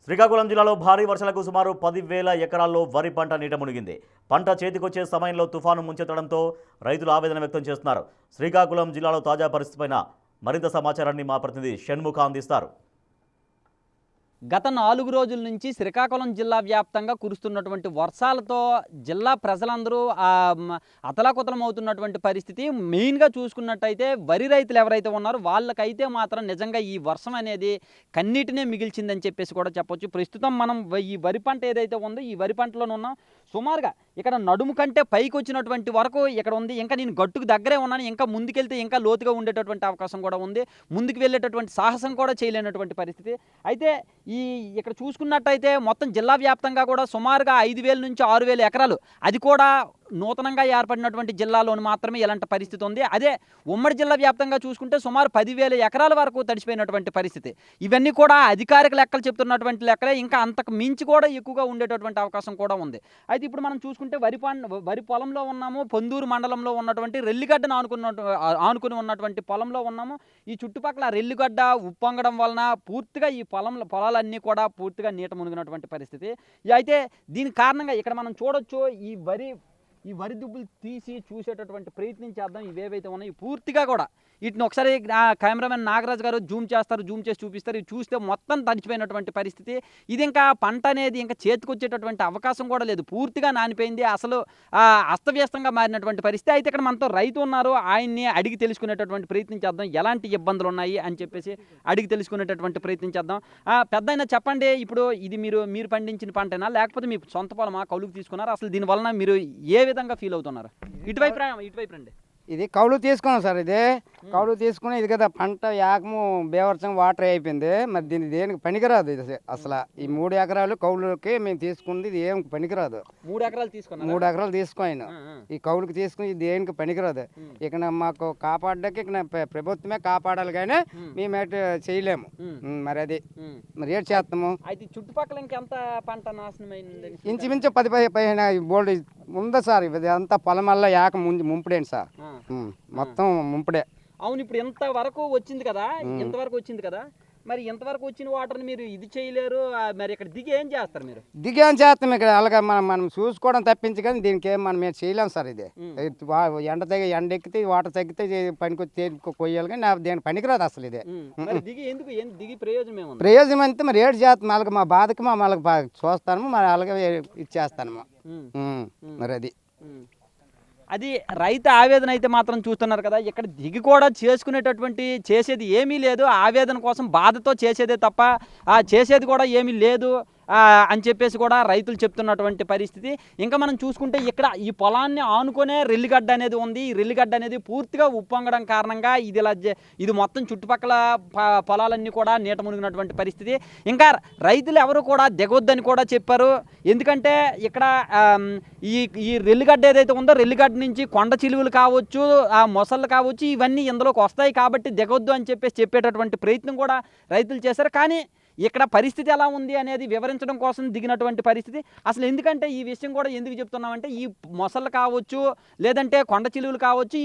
శ్రీకాకుళం జిల్లాలో భారీ వర్షాలకు సుమారు 10,000 ఎకరాల్లో వరి పంట నీట మునిగింది. పంట చేతికొచ్చే సమయంలో తుఫాను ముంచెత్తడంతో రైతులు ఆవేదన వ్యక్తం చేస్తున్నారు. శ్రీకాకుళం జిల్లాలో తాజా పరిస్థితిపైన మరింత సమాచారాన్ని మా ప్రతినిధి షణ్ముఖ అందిస్తారు. గత 4 రోజుల నుంచి శ్రీకాకుళం జిల్లా వ్యాప్తంగా కురుస్తున్నటువంటి వర్షాలతో జిల్లా ప్రజలందరూ అతలాకుతలం అవుతున్నటువంటి పరిస్థితి. మెయిన్గా చూసుకున్నట్టయితే వరి రైతులు ఎవరైతే ఉన్నారో వాళ్ళకైతే మాత్రం నిజంగా ఈ వర్షం అనేది కన్నీటినే మిగిల్చిందని చెప్పేసి కూడా చెప్పొచ్చు. ప్రస్తుతం మనం ఈ వరి పంట ఏదైతే ఉందో ఈ వరి పంటలోనే ఉన్నాం. సుమారుగా ఇక్కడ నడుము కంటే పైకి వచ్చినటువంటి వరకు ఇక్కడ ఉంది. ఇంకా నేను గట్టుకు దగ్గరే ఉన్నాను. ఇంకా ముందుకెళ్తే ఇంకా లోతుగా ఉండేటటువంటి అవకాశం కూడా ఉంది. ముందుకు వెళ్ళేటటువంటి సాహసం కూడా చేయలేనటువంటి పరిస్థితి. అయితే ఇక్కడ చూసుకున్నట్టయితే మొత్తం జిల్లా వ్యాప్తంగా కూడా సుమారుగా 5,000 నుంచి 6,000 ఎకరాలు, అది కూడా నూతనంగా ఏర్పడినటువంటి జిల్లాలోని మాత్రమే ఇలాంటి పరిస్థితి ఉంది. అదే ఉమ్మడి జిల్లా వ్యాప్తంగా చూసుకుంటే సుమారు 10,000 ఎకరాల వరకు తడిసిపోయినటువంటి పరిస్థితి. ఇవన్నీ కూడా అధికారిక లెక్కలు చెప్తున్నటువంటి లెక్కలే. ఇంకా అంతకు మించి కూడా ఎక్కువగా ఉండేటటువంటి అవకాశం కూడా ఉంది. అయితే ఇప్పుడు మనం చూసుకుంటే వరి పొలంలో ఉన్నాము. పొందూరు మండలంలో ఉన్నటువంటి రెల్లిగడ్డను ఆనుకుని ఉన్నటువంటి పొలంలో ఉన్నాము. ఈ చుట్టుపక్కల రెల్లిగడ్డ ఉప్పొంగడం వలన పూర్తిగా ఈ పొలాలన్నీ కూడా పూర్తిగా నీట మునిగినటువంటి పరిస్థితి. అయితే దీని కారణంగా ఇక్కడ మనం చూడొచ్చు ఈ వరి దుబ్బులు తీసి చూసేటటువంటి ప్రయత్నం చేద్దాం. ఇవేవైతే ఉన్నాయో పూర్తిగా కూడా వీటిని ఒకసారి కెమెరామెన్ నాగరాజు గారు జూమ్ చేసి చూపిస్తారు. ఇవి చూస్తే మొత్తం తడిచిపోయినటువంటి పరిస్థితి. ఇది ఇంకా పంట అనేది ఇంకా చేతికొచ్చేటటువంటి అవకాశం కూడా లేదు. పూర్తిగా నానిపోయింది. అసలు అస్తవ్యస్తంగా మారినటువంటి పరిస్థితి. అయితే ఇక్కడ మనతో రైతు ఉన్నారు. ఆయన్ని అడిగి తెలుసుకునేటటువంటి ప్రయత్నం చేద్దాం. ఎలాంటి ఇబ్బందులు ఉన్నాయి అని చెప్పేసి అడిగి తెలుసుకునేటటువంటి ప్రయత్నం చేద్దాం. పెద్దయినా చెప్పండి, ఇప్పుడు ఇది మీరు పండించిన పంటేనా లేకపోతే మీ సొంత పొలమా, కౌలుకు తీసుకున్నారా? అసలు దీనివలన మీరు ఏ విధంగా ఫీల్ అవుతున్నారు? ఇటువైపు రండి. ఇది కౌలు తీసుకున్నాం సార్. ఇది కౌలు తీసుకుని ఇది కదా పంట యాకము బేవర్సం వాటర్ అయిపోయింది. మరి దీన్ని దేనికి పనికిరాదు. ఇది అసలు ఈ 3 ఎకరాలు కౌలుకి మేము తీసుకుంది. ఇది ఏం పనికిరాదు. 3 ఎకరాలు తీసుకున్నాం. 3 ఎకరాలు తీసుకోను ఈ కౌలుకి తీసుకుని ఇది దేనికి పనికిరాదు. ఇక్కడ మాకు కాపాడడానికి ఇక్కడ ప్రభుత్వమే కాపాడాలి కానీ మేము ఎటు చేయలేము. మరి అది మరి ఏడు చేస్తాము. అయితే చుట్టుపక్కల ఇంకెంత పంట నాశనం అయింది? ఇంచుమించు 10-15 బోల్డ్ ఉందా సార్. ఇది అంతా పొలం వల్ల యాక ముంపుడేంటి సార్. మొత్తం ముంపుడే. అవును, ఇప్పుడు ఇంతవరకు వచ్చింది కదా, మరి ఇంతవరకు వచ్చిన వాటర్ని మీరు ఇది చేయలేరు. మరి ఇక్కడ దిగి ఏం చేస్తారు? మీరు దిగి ఏం చేస్తాం? ఇక్కడ అలాగే మనం చూసుకోవడం తప్పించి కానీ దీనికి ఏం మనం చేయలేము సార్. ఇది ఎండ ఎక్కితే వాటర్ తగ్గితే పనికి కొయ్యాలి కానీ దేనికి పనికిరాదు అసలు. ఇదే దిగి ప్రయోజనం అంతే. మరి ఏడు చేస్తాం. అలాగే మా బాధకి వాళ్ళకి చూస్తాము. మరి అలాగే ఇచ్చేస్తాను. మరి అది రైతు ఆవేదన అయితే మాత్రం చూస్తున్నారు కదా. ఇక్కడ దిగి కూడా చేసేది ఏమీ లేదు. ఆవేదన కోసం బాధతో చేసేదే తప్ప చేసేది కూడా ఏమీ లేదు అని చెప్పేసి కూడా రైతులు చెప్తున్నటువంటి పరిస్థితి. ఇంకా మనం చూసుకుంటే ఇక్కడ ఈ పొలాన్ని ఆనుకునే రెల్లిగడ్డ అనేది ఉంది. ఈ రెల్లిగడ్డ అనేది పూర్తిగా ఉప్పొంగడం కారణంగా ఇది మొత్తం చుట్టుపక్కల పొలాలన్నీ కూడా నీట మునిగినటువంటి పరిస్థితి. ఇంకా రైతులు ఎవరు కూడా దిగొద్దని కూడా చెప్పారు. ఎందుకంటే ఇక్కడ ఈ రెల్లిగడ్డ ఏదైతే ఉందో రెల్లిగడ్డ నుంచి కొండ చిలువలు కావచ్చు, మొసళ్ళు కావచ్చు, ఇవన్నీ ఇందులోకి వస్తాయి కాబట్టి దిగొద్దు అని చెప్పేటటువంటి ప్రయత్నం కూడా రైతులు చేశారు. కానీ ఇక్కడ పరిస్థితి ఎలా ఉంది అనేది వివరించడం కోసం దిగినటువంటి పరిస్థితి. అసలు ఎందుకంటే ఈ విషయం కూడా ఎందుకు చెప్తున్నామంటే ఈ మొసళ్ళు కావచ్చు, లేదంటే కొండ చిలువలు కావచ్చు,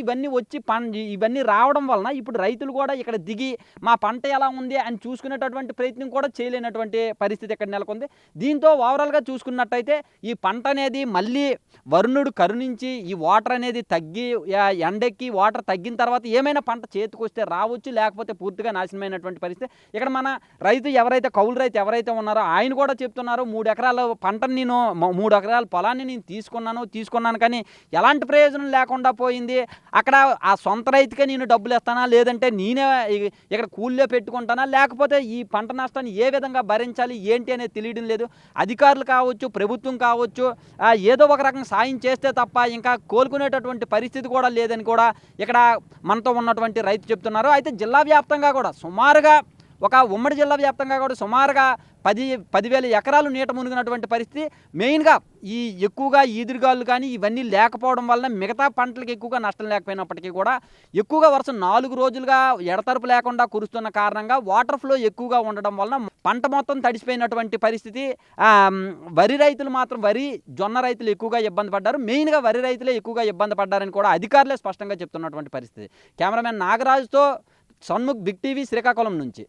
ఇవన్నీ రావడం వలన ఇప్పుడు రైతులు కూడా ఇక్కడ దిగి మా పంట ఎలా ఉంది అని చూసుకునేటటువంటి ప్రయత్నం కూడా చేయలేనటువంటి పరిస్థితి ఇక్కడ నెలకొంది. దీంతో ఓవరాల్గా చూసుకున్నట్టయితే ఈ పంట అనేది మళ్ళీ వరుణుడు కరుణించి ఈ వాటర్ అనేది తగ్గి ఎండెక్కి వాటర్ తగ్గిన తర్వాత ఏమైనా పంట చేతికొస్తే రావచ్చు, లేకపోతే పూర్తిగా నాశనమైనటువంటి పరిస్థితి. ఇక్కడ మన రైతు కౌలు రైతు ఎవరైతే ఉన్నారో ఆయన కూడా చెప్తున్నారు, 3 ఎకరాల పంటను 3 ఎకరాల పొలాన్ని నేను తీసుకున్నాను కానీ ఎలాంటి ప్రయోజనం లేకుండా పోయింది. అక్కడ ఆ సొంత రైతుకే నేను డబ్బులు ఇస్తానా, లేదంటే నేనే ఇక్కడ కూలీలో పెట్టుకుంటానా, లేకపోతే ఈ పంట నష్టాన్ని ఏ విధంగా భరించాలి ఏంటి అనేది తెలియడం లేదు. అధికారులు కావచ్చు, ప్రభుత్వం కావచ్చు, ఏదో ఒక రకంగా సాయం చేస్తే తప్ప ఇంకా కోలుకునేటటువంటి పరిస్థితి కూడా లేదని కూడా ఇక్కడ మనతో ఉన్నటువంటి రైతు చెప్తున్నారు. అయితే జిల్లా వ్యాప్తంగా కూడా సుమారుగా ఉమ్మడి జిల్లా వ్యాప్తంగా కూడా సుమారుగా 10,000 ఎకరాలు నీట మునిగినటువంటి పరిస్థితి. మెయిన్గా ఎక్కువగా ఈదురుగాలు కానీ ఇవన్నీ లేకపోవడం వలన మిగతా పంటలకు ఎక్కువగా నష్టం లేకపోయినప్పటికీ కూడా ఎక్కువగా వర్షం 4 రోజులుగా ఎడతెరపు లేకుండా కురుస్తున్న కారణంగా వాటర్ ఫ్లో ఎక్కువగా ఉండడం వలన పంట మొత్తం తడిసిపోయినటువంటి పరిస్థితి. జొన్న రైతులు ఎక్కువగా ఇబ్బంది పడ్డారు. మెయిన్గా వరి రైతులే ఎక్కువగా ఇబ్బంది పడ్డారని కూడా అధికారులే స్పష్టంగా చెప్తున్నటువంటి పరిస్థితి. కెమెరామెన్ నాగరాజుతో షణ్ముఖ్, బిగ్ టీవీ, శ్రీకాకుళం నుంచి.